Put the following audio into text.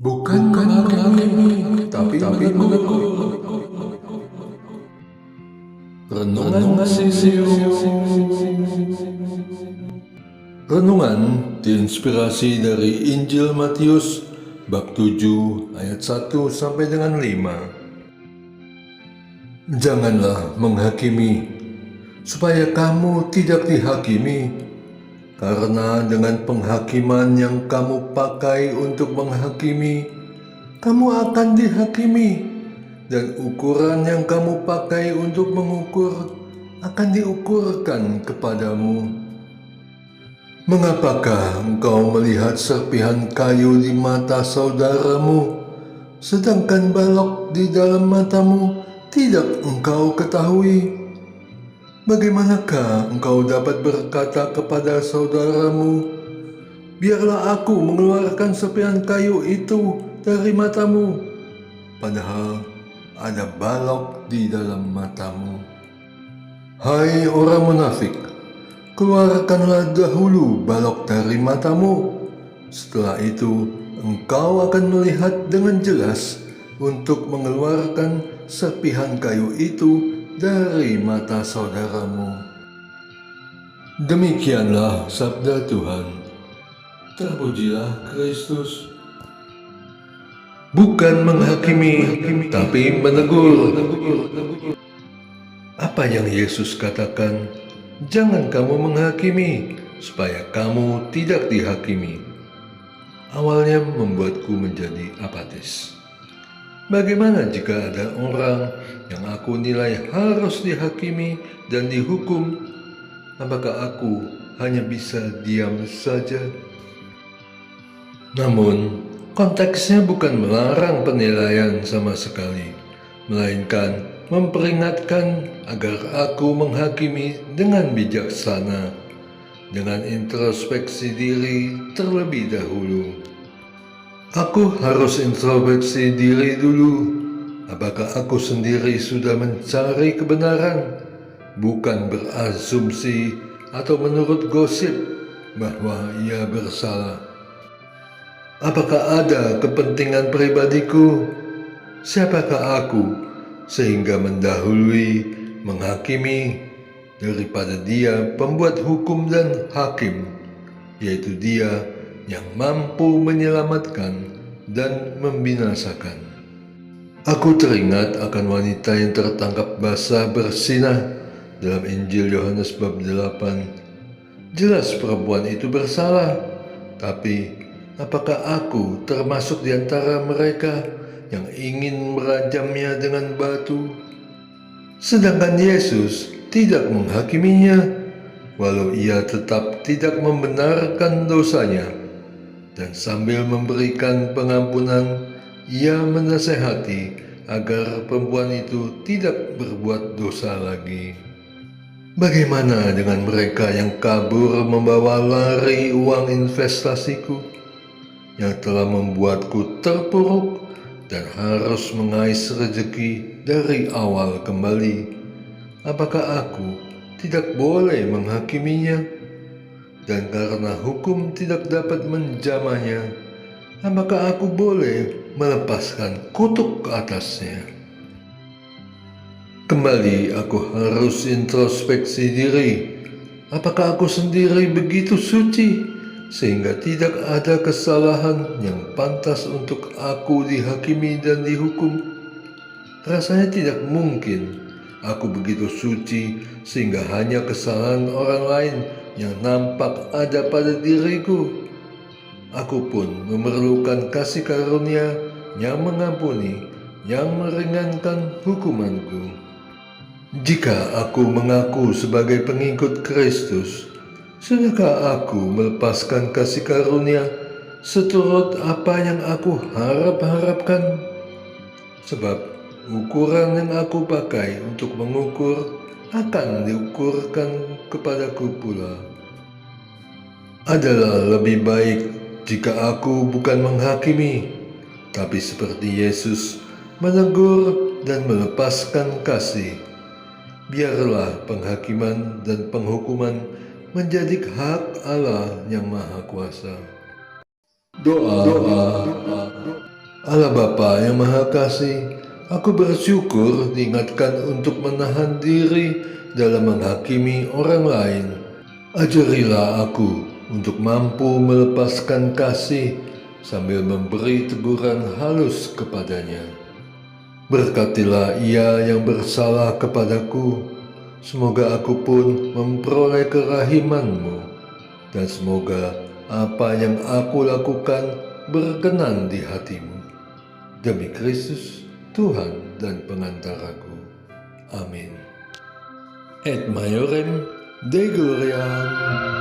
Bukan menghakimi, tapi menegur. Renungan Sisiu. Renungan diinspirasi dari Injil Matius bab 7 ayat 1 sampai dengan 5. Janganlah menghakimi, supaya kamu tidak dihakimi. Karena dengan penghakiman yang kamu pakai untuk menghakimi, kamu akan dihakimi, dan ukuran yang kamu pakai untuk mengukur akan diukurkan kepadamu. Mengapakah engkau melihat serpihan kayu di mata saudaramu, sedangkan balok di dalam matamu tidak engkau ketahui? Bagaimanakah engkau dapat berkata kepada saudaramu, biarlah aku mengeluarkan serpihan kayu itu dari matamu, padahal ada balok di dalam matamu? Hai orang munafik, keluarkanlah dahulu balok dari matamu. Setelah itu, engkau akan melihat dengan jelas untuk mengeluarkan serpihan kayu itu dari mata saudaramu. Demikianlah sabda Tuhan. Terpujilah Kristus. Bukan menghakimi, tapi menegur. Apa yang Yesus katakan? Jangan kamu menghakimi, supaya kamu tidak dihakimi. Awalnya membuatku menjadi apatis. Bagaimana jika ada orang yang aku nilai harus dihakimi dan dihukum? Apakah aku hanya bisa diam saja? Namun, konteksnya bukan melarang penilaian sama sekali, melainkan memperingatkan agar aku menghakimi dengan bijaksana, dengan introspeksi diri terlebih dahulu. Aku harus introspeksi diri dulu. Apakah aku sendiri sudah mencari kebenaran, bukan berasumsi atau menurut gosip bahwa ia bersalah? Apakah ada kepentingan pribadiku? Siapakah aku sehingga mendahului menghakimi daripada dia pembuat hukum dan hakim, yaitu dia yang mampu menyelamatkan dan membinasakan? Aku teringat akan wanita yang tertangkap basah bersinah dalam Injil Yohanes bab 8. Jelas perempuan itu bersalah, tapi apakah aku termasuk di antara mereka yang ingin merajamnya dengan batu? Sedangkan Yesus tidak menghakiminya, walau ia tetap tidak membenarkan dosanya. Dan sambil memberikan pengampunan, ia menasehati agar perempuan itu tidak berbuat dosa lagi. Bagaimana dengan mereka yang kabur membawa lari uang investasiku, yang telah membuatku terpuruk dan harus mengais rezeki dari awal kembali? Apakah aku tidak boleh menghakiminya? Dan karena hukum tidak dapat menjamahnya, apakah aku boleh melepaskan kutuk ke atasnya? Kembali aku harus introspeksi diri. Apakah aku sendiri begitu suci sehingga tidak ada kesalahan yang pantas untuk aku dihakimi dan dihukum? Rasanya tidak mungkin aku begitu suci sehingga hanya kesalahan orang lain yang nampak ada pada diriku. Aku pun memerlukan kasih karunia yang mengampuni, yang meringankan hukumanku. Jika aku mengaku sebagai pengikut Kristus, sudahkah aku melepaskan kasih karunia seturut apa yang aku harapkan? Sebab ukuran yang aku pakai untuk mengukur akan diukurkan kepadaku pula. Adalah lebih baik jika aku bukan menghakimi, tapi seperti Yesus menegur dan melepaskan kasih. Biarlah penghakiman dan penghukuman menjadi hak Allah yang Maha Kuasa. Doa. Allah Bapa yang Maha Kasih, aku bersyukur diingatkan untuk menahan diri dalam menghakimi orang lain. Ajarilah aku untuk mampu melepaskan kasih sambil memberi teguran halus kepadanya. Berkatilah ia yang bersalah kepadaku, semoga aku pun memperoleh kerahiman-Mu, dan semoga apa yang aku lakukan berkenan di hati-Mu. Demi Kristus, Tuhan dan pengantaraku. Amin. Et Maiorem Dei Gloriam.